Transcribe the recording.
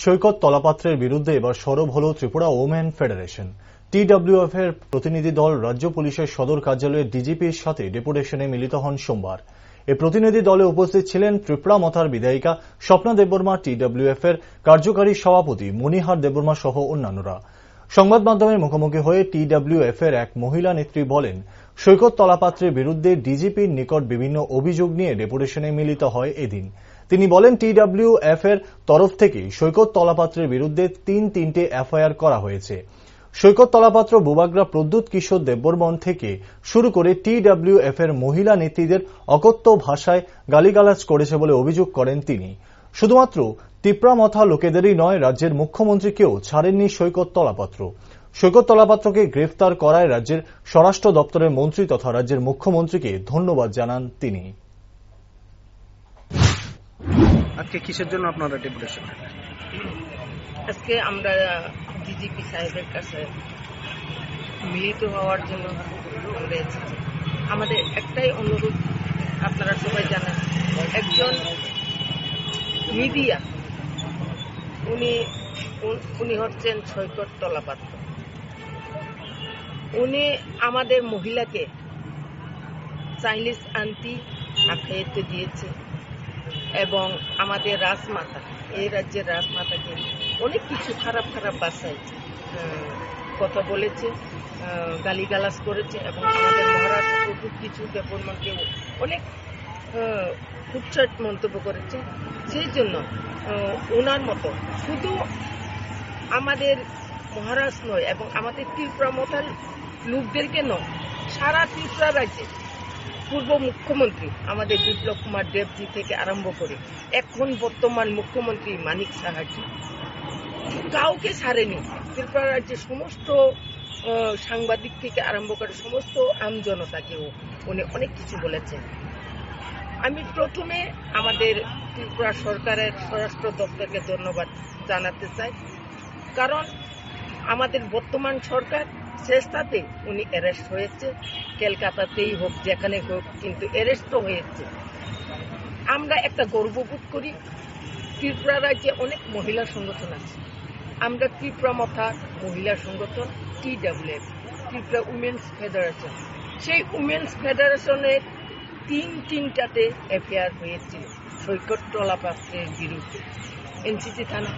সৈকত তলাপাত্রের বিরুদ্ধে এবার সরব হল ত্রিপুরা ওমেন ফেডারেশন। টিডব্লিউএফ এর প্রতিনিধি দল রাজ্য পুলিশের সদর কার্যালয়ের ডিজিপির সাথে ডেপুটেশনে মিলিত হন সোমবার। এই প্রতিনিধি দলে উপস্থিত ছিলেন ত্রিপুরা মথার বিধায়িকা স্বপ্না দেববর্মা, টিডব্লিউএফ এর কার্যকারী সভাপতি মণিহার দেববর্মা সহ অন্যান্যরা। সংবাদ মাধ্যমের মুখোমুখি হয়ে টিডব্লিউএফ এর এক মহিলা নেত্রী বলেন, সৈকত তলাপাত্রের বিরুদ্ধে ডিজিপির নিকট বিভিন্ন অভিযোগ নিয়ে ডেপুটেশনে মিলিত হয় এদিন। তিনি বলেন, টিডব্লিউএফ এর তরফ থেকে সৈকত তলাপাত্রের বিরুদ্ধে তিনটে এফআইআর করা হয়েছে। সৈকত তলাপাত্র বুবাগ্রা প্রদ্যুৎ কিশোর দেববর্মন থেকে শুরু করে টিডব্লিউএফ এর মহিলা নেত্রীদের অকথ্য ভাষায় গালিগালাজ করেছে বলে অভিযোগ করেন তিনি। শুধুমাত্র তিপ্রামথা লোকেদেরই নয়, রাজ্যের মুখ্যমন্ত্রীকেও ছাড়েননি সৈকত তলাপাত্র। সৈকত তলাপাত্রকে গ্রেফতার করায় রাজ্যের স্বরাষ্ট্র দপ্তরের মন্ত্রী তথা রাজ্যের মুখ্যমন্ত্রীকে ধন্যবাদ জানান তিনি। আজকে কিসের জন্য আপনারা ডেপুটেশন? আজকে আমরা ডিজিপি সাহেবের কাছে মিলিত হওয়ার জন্য আমরা এসেছি। আমাদের একটাই অনুরোধ, আপনারা সবাই জানেন, একজন মিডিয়া উনি হচ্ছেন সৈকত তলাপাত্র। উনি আমাদের মহিলাকে চাইনিজ আন্টি আখ্যায়িত দিয়েছে এবং আমাদের রাজমাতা, এই রাজ্যের রাজমাতাকে অনেক কিছু খারাপ ভাষায় কথা বলেছে, গালিগালাজ করেছে এবং আমাদের মহারাষ্ট্র প্রদ্যুৎ কিশোর দেববর্মনকে অনেক কুৎসিত মন্তব্য করেছে। সেই জন্য ওনার মতো শুধু আমাদের মহারাষ্ট্র নয় এবং আমাদের ত্রিপুরা মথার লোকদেরকে নয়, সারা ত্রিপুরা রাজ্যে পূর্ব মুখ্যমন্ত্রী আমাদের বিপ্লব কুমার দেবজি থেকে আরম্ভ করে এখন বর্তমান মুখ্যমন্ত্রী মানিক সাহাজি কাউকে ছাড়েনি। ত্রিপুরা রাজ্যের সমস্ত সাংবাদিক থেকে আরম্ভ করে সমস্ত আমজনতাকেও উনি অনেক কিছু বলেছেন। আমি প্রথমে আমাদের ত্রিপুরা সরকারের স্বরাষ্ট্র দপ্তরকে ধন্যবাদ জানাতে চাই, কারণ আমাদের বর্তমান সরকার চেষ্টাতে উনি অ্যারেস্ট হয়েছে, কলকাতাতেই হোক যেখানে হোক, কিন্তু অ্যারেস্ট তো হয়েছে। আমরা একটা গর্ববোধ করি, ত্রিপুরা রাজ্যে অনেক মহিলা সংগঠন আছে। আমরা ত্রিপুরা মথা মহিলা সংগঠন টিডব্লিউএফ, ত্রিপুরা উমেন্স ফেডারেশন, সেই উমেন্স ফেডারেশনের তিনটাতে এফআইআর হয়েছিল সৈকত তলাপাত্রের বিরুদ্ধে। এনসিসি থানা,